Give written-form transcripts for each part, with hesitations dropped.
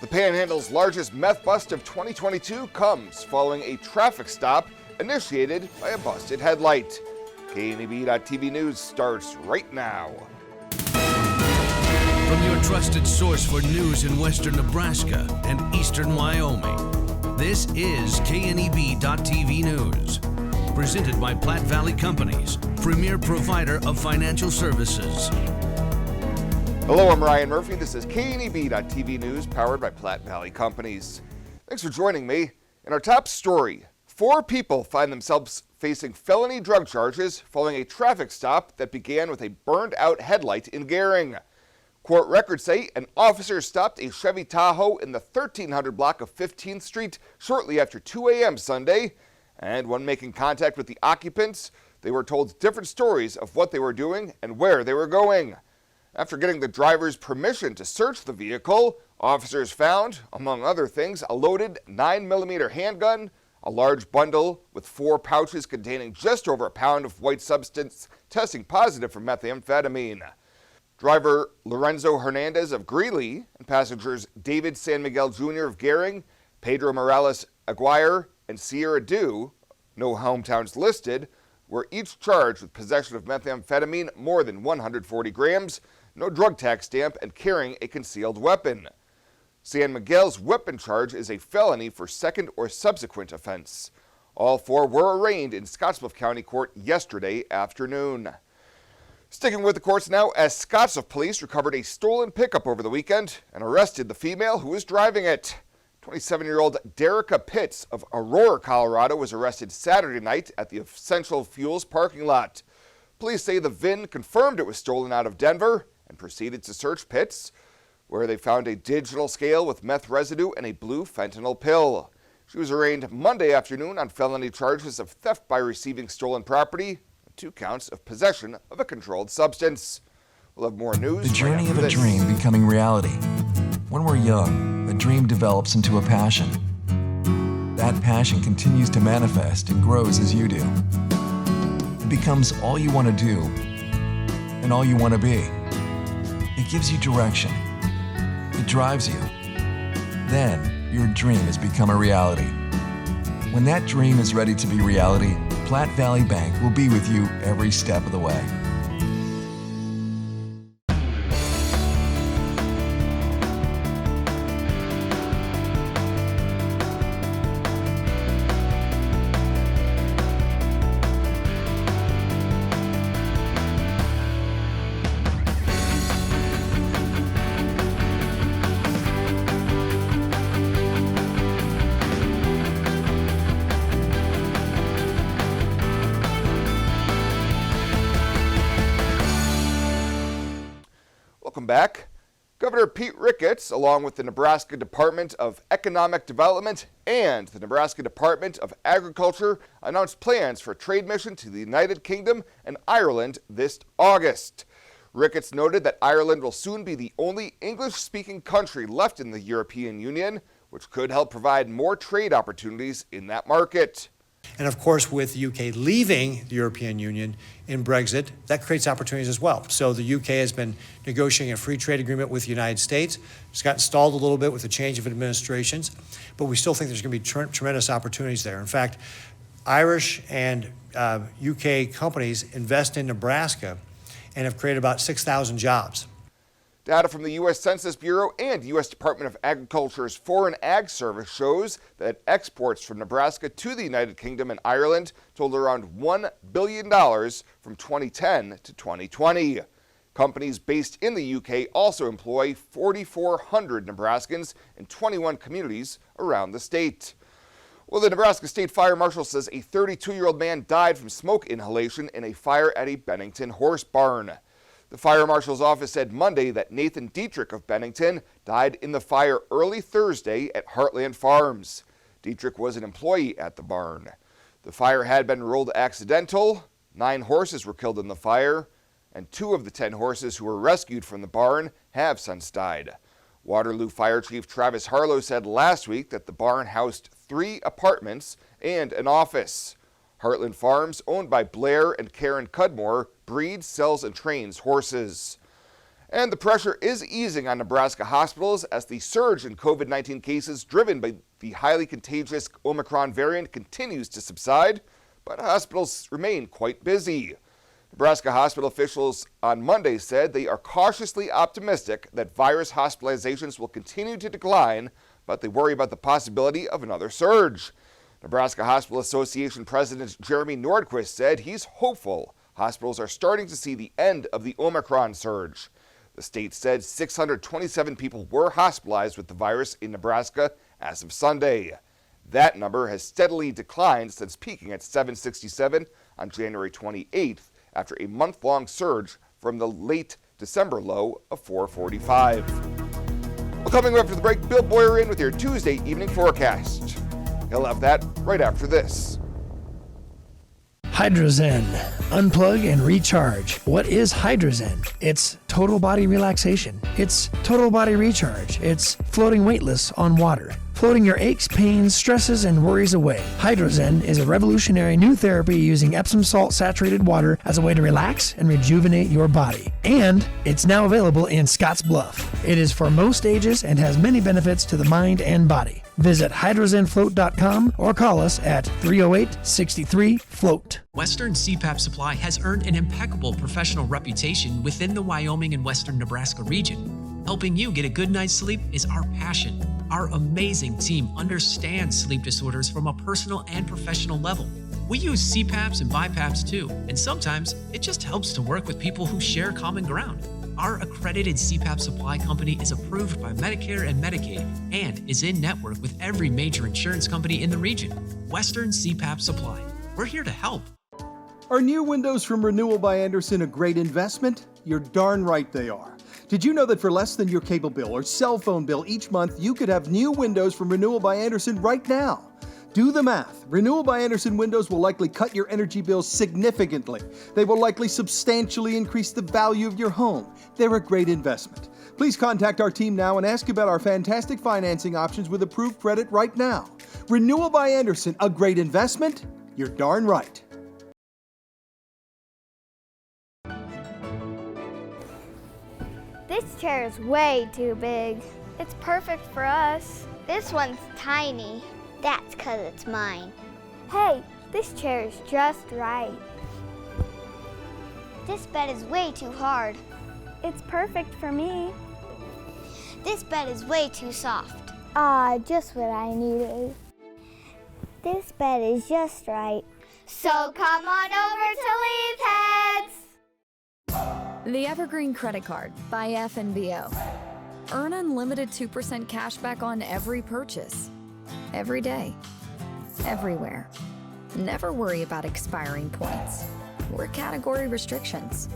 The Panhandle's largest meth bust of 2022 comes following a traffic stop initiated by a busted headlight. KNEB.TV News starts right now. From your trusted source for news in western Nebraska and eastern Wyoming, this is KNEB.TV News. Presented by Platte Valley Companies, premier provider of financial services. Hello, I'm Ryan Murphy. This is KNEB.TV News, powered by Platte Valley Companies. Thanks for joining me. In our top story, 4 people find themselves facing felony drug charges following a traffic stop that began with a burned-out headlight in Gering. Court records say an officer stopped a Chevy Tahoe in the 1300 block of 15th Street shortly after 2 a.m. Sunday, and when making contact with the occupants, they were told different stories of what they were doing and where they were going. After getting the driver's permission to search the vehicle, officers found, among other things, a loaded 9mm handgun, a large bundle with 4 pouches containing just over a pound of white substance testing positive for methamphetamine. Driver Lorenzo Hernandez of Greeley and passengers David San Miguel Jr. of Gering, Pedro Morales Aguirre, and Sierra Dew, no hometowns listed, were each charged with possession of methamphetamine more than 140 grams, no drug tax stamp, and carrying a concealed weapon. San Miguel's weapon charge is a felony for second or subsequent offense. All 4 were arraigned in Scottsbluff County Court yesterday afternoon. Sticking with the courts now, as Scottsbluff police recovered a stolen pickup over the weekend and arrested the female who was driving it. 27-year-old Derica Pitts of Aurora, Colorado was arrested Saturday night at the Essential Fuels parking lot. Police say the VIN confirmed it was stolen out of Denver and proceeded to search Pitts, where they found a digital scale with meth residue and a blue fentanyl pill. She was arraigned Monday afternoon on felony charges of theft by receiving stolen property and 2 counts of possession of a controlled substance. We'll have more news. The journey of a dream becoming reality. When we're young, a dream develops into a passion. That passion continues to manifest and grows as you do. It becomes all you want to do and all you want to be. It gives you direction. It drives you. Then, your dream has become a reality. When that dream is ready to be reality, Platte Valley Bank will be with you every step of the way. Welcome back. Governor Pete Ricketts, along with the Nebraska Department of Economic Development and the Nebraska Department of Agriculture, announced plans for a trade mission to the United Kingdom and Ireland this August. Ricketts noted that Ireland will soon be the only English-speaking country left in the European Union, which could help provide more trade opportunities in that market. And of course, with the UK leaving the European Union in Brexit, that creates opportunities as well. So the UK has been negotiating a free trade agreement with the United States. It's gotten stalled a little bit with the change of administrations, but we still think there's going to be tremendous opportunities there. In fact, Irish and UK companies invest in Nebraska and have created about 6,000 jobs. Data from the U.S. Census Bureau and U.S. Department of Agriculture's Foreign Ag Service shows that exports from Nebraska to the United Kingdom and Ireland totaled around $1 billion from 2010 to 2020. Companies based in the UK also employ 4,400 Nebraskans in 21 communities around the state. Well, the Nebraska State Fire Marshal says a 32-year-old man died from smoke inhalation in a fire at a Bennington horse barn. The fire marshal's office said Monday that Nathan Dietrich of Bennington died in the fire early Thursday at Heartland Farms. Dietrich was an employee at the barn. The fire had been ruled accidental. 9 horses were killed in the fire, and 2 of the 10 horses who were rescued from the barn have since died. Waterloo Fire Chief Travis Harlow said last week that the barn housed 3 apartments and an office. Heartland Farms, owned by Blair and Karen Cudmore, breeds, sells, and trains horses. And the pressure is easing on Nebraska hospitals as the surge in COVID-19 cases driven by the highly contagious Omicron variant continues to subside, but hospitals remain quite busy. Nebraska hospital officials on Monday said they are cautiously optimistic that virus hospitalizations will continue to decline, but they worry about the possibility of another surge. Nebraska Hospital Association President Jeremy Nordquist said he's hopeful hospitals are starting to see the end of the Omicron surge. The state said 627 people were hospitalized with the virus in Nebraska as of Sunday. That number has steadily declined since peaking at 767 on January 28th after a month-long surge from the late December low of 445. Well, coming up after the break, Bill Boyer in with your Tuesday evening forecast. He'll have that right after this. HydroZEN. Unplug and recharge. What is HydroZEN? It's total body relaxation. It's total body recharge. It's floating weightless on water. Floating your aches, pains, stresses, and worries away. HydroZEN is a revolutionary new therapy using Epsom salt saturated water as a way to relax and rejuvenate your body. And it's now available in Scottsbluff. It is for most ages and has many benefits to the mind and body. Visit hydrozenfloat.com or call us at 308-63-FLOAT. Western CPAP Supply has earned an impeccable professional reputation within the Wyoming and Western Nebraska region. Helping you get a good night's sleep is our passion. Our amazing team understands sleep disorders from a personal and professional level. We use CPAPs and BiPAPs too, and sometimes it just helps to work with people who share common ground. Our accredited CPAP supply company is approved by Medicare and Medicaid and is in network with every major insurance company in the region. Western CPAP Supply. We're here to help. Are new windows from Renewal by Andersen a great investment? You're darn right they are. Did you know that for less than your cable bill or cell phone bill each month, you could have new windows from Renewal by Andersen right now? Do the math. Renewal by Andersen windows will likely cut your energy bills significantly. They will likely substantially increase the value of your home. They're a great investment. Please contact our team now and ask about our fantastic financing options with approved credit right now. Renewal by Andersen, a great investment? You're darn right. This chair is way too big. It's perfect for us. This one's tiny. That's 'cause it's mine. Hey, this chair is just right. This bed is way too hard. It's perfect for me. This bed is way too soft. Just what I needed. This bed is just right. So come on over to Lee's Heads. The Evergreen Credit Card by FNBO. Earn unlimited 2% cash back on every purchase. Every day. Everywhere. Never worry about expiring points or category restrictions.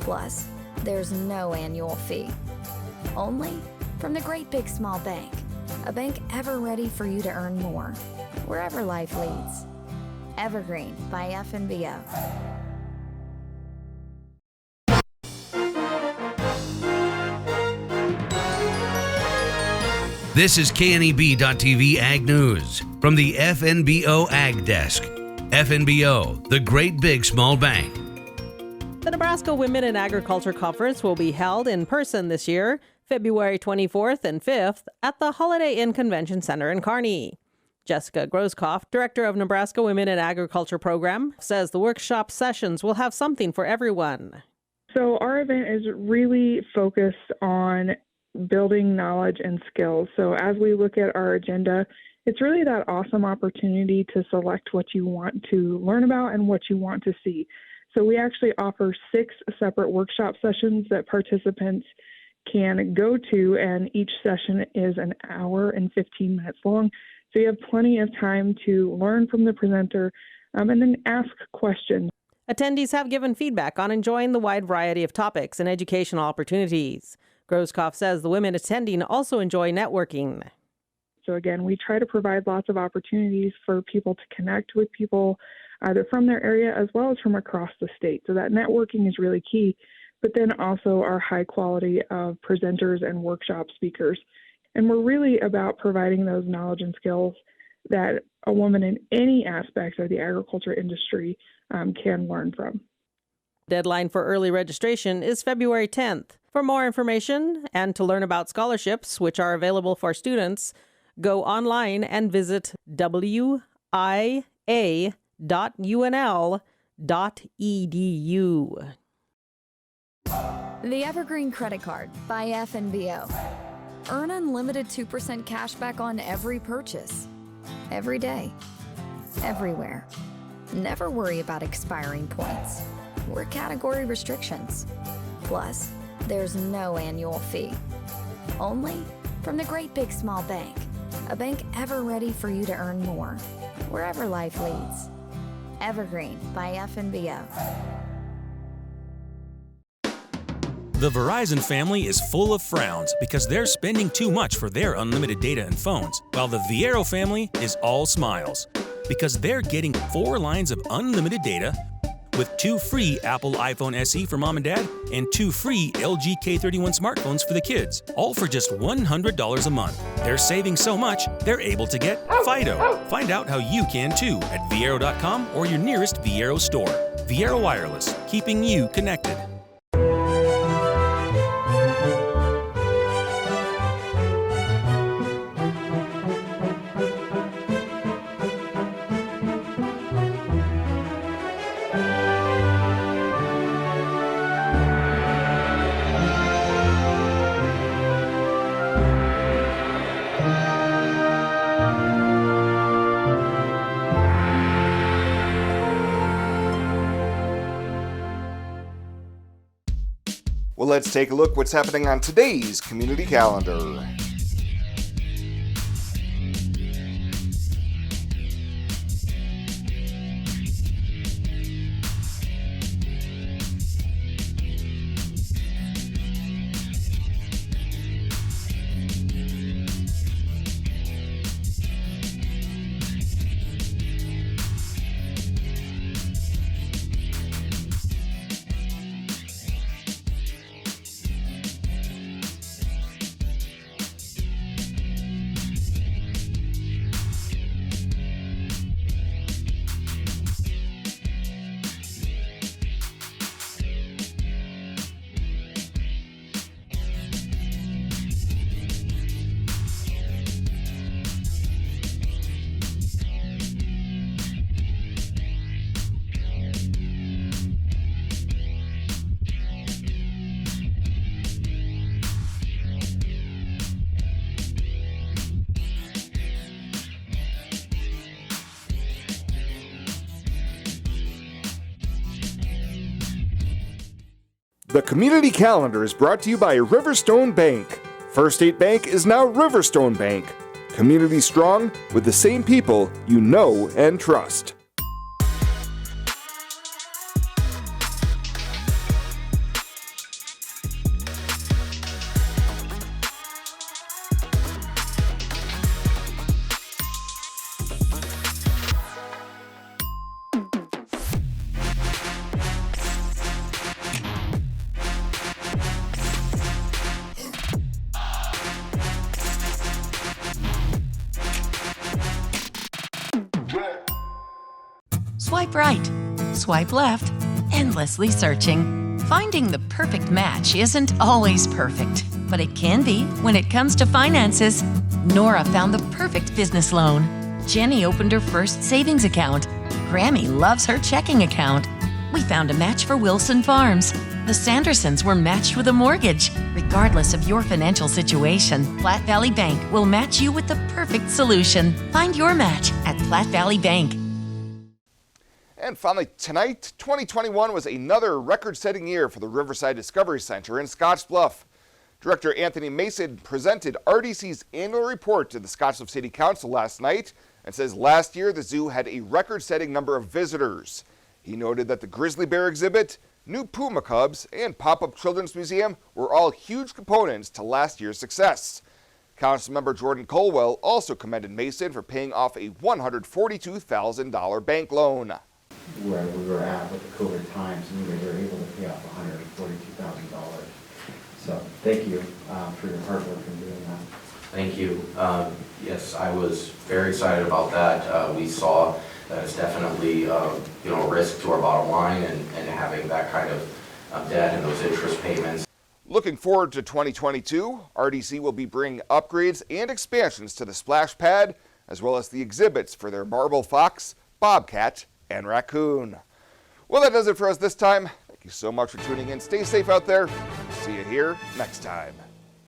Plus, there's no annual fee. Only from the Great Big Small Bank. A bank ever ready for you to earn more, wherever life leads. Evergreen by FNBO. This is KNEB.TV Ag News from the FNBO Ag Desk. FNBO, the Great Big Small Bank. The Nebraska Women in Agriculture Conference will be held in person this year, February 24th and 5th, at the Holiday Inn Convention Center in Kearney. Jessica Groskopf, director of Nebraska Women in Agriculture Program, says the workshop sessions will have something for everyone. So our event is really focused on building knowledge and skills. So as we look at our agenda, it's really that awesome opportunity to select what you want to learn about and what you want to see. So we actually offer 6 separate workshop sessions that participants can go to, and each session is an hour and 15 minutes long. So you have plenty of time to learn from the presenter and then ask questions. Attendees have given feedback on enjoying the wide variety of topics and educational opportunities. Groskopf says the women attending also enjoy networking. So again, we try to provide lots of opportunities for people to connect with people either from their area as well as from across the state. So that networking is really key, but then also our high quality of presenters and workshop speakers. And we're really about providing those knowledge and skills that a woman in any aspect of the agriculture industry can learn from. Deadline for early registration is February 10th. For more information and to learn about scholarships, which are available for students, go online and visit wia.unl.edu. The Evergreen Credit Card by FNBO. Earn unlimited 2% cash back on every purchase. Every day. Everywhere. Never worry about expiring points or category restrictions. Plus, there's no annual fee. Only from the Great Big Small Bank. A bank ever ready for you to earn more, wherever life leads. Evergreen by FNBO. The Verizon family is full of frowns because they're spending too much for their unlimited data and phones, while the Viero family is all smiles because they're getting 4 lines of unlimited data with 2 free Apple iPhone SE for mom and dad and 2 free LG K31 smartphones for the kids, all for just $100 a month. They're saving so much, they're able to get Fido. Find out how you can too at Viero.com or your nearest Viero store. Viero Wireless, keeping you connected. Well, let's take a look what's happening on today's community calendar. The community calendar is brought to you by Riverstone Bank. First State Bank is now Riverstone Bank. Community strong with the same people you know and trust. Swipe right, swipe left, endlessly searching. Finding the perfect match isn't always perfect, but it can be when it comes to finances. Nora found the perfect business loan. Jenny opened her first savings account. Grammy loves her checking account. We found a match for Wilson Farms. The Sandersons were matched with a mortgage. Regardless of your financial situation, Platte Valley Bank will match you with the perfect solution. Find your match at Platte Valley Bank. And finally, tonight, 2021 was another record-setting year for the Riverside Discovery Center in Scottsbluff. Director Anthony Mason presented RDC's annual report to the Scottsbluff City Council last night and says last year the zoo had a record-setting number of visitors. He noted that the grizzly bear exhibit, new puma cubs, and pop-up children's museum were all huge components to last year's success. Councilmember Jordan Colwell also commended Mason for paying off a $142,000 bank loan. Where we were at with the COVID times, and we were able to pay off $142,000. So thank you for your hard work in doing that. Thank you. Yes, I was very excited about that. We saw that is definitely a risk to our bottom line, and having that kind of debt and those interest payments. Looking forward to 2022, RDC will be bringing upgrades and expansions to the splash pad, as well as the exhibits for their marble fox, bobcat, and raccoon. Well, that does it for us this time. Thank you so much for tuning in. Stay safe out there. See you here next time.